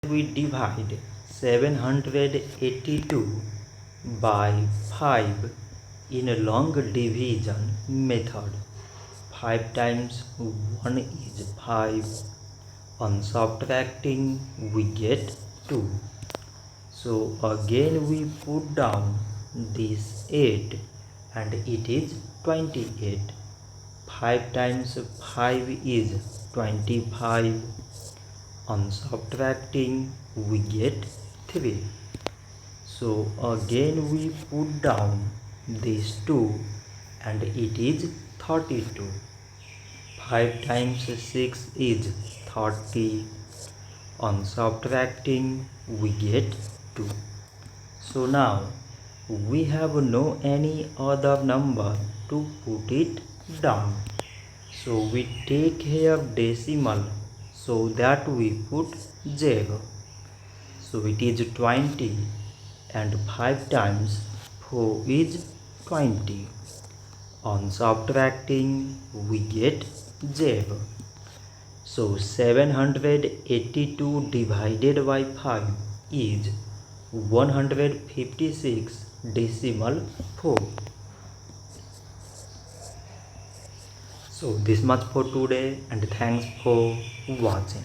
we divide 782 by 5 in a long division method. 5 times 1 is 5. On subtracting we get 2. So again we put down this 8 and it is 28. 5 times 5 is 25. On subtracting we get 3. So again we put down these 2 and it is 32. 5 times 6 is 30. On subtracting we get 2. So now we have no any other number to put it down. So we take here decimal so that we put 0. So it is 20 and 5 times 4 is 20. On subtracting we get 0. So 782 divided by 5 is 156 decimal 4. So this much for today and thanks for watching.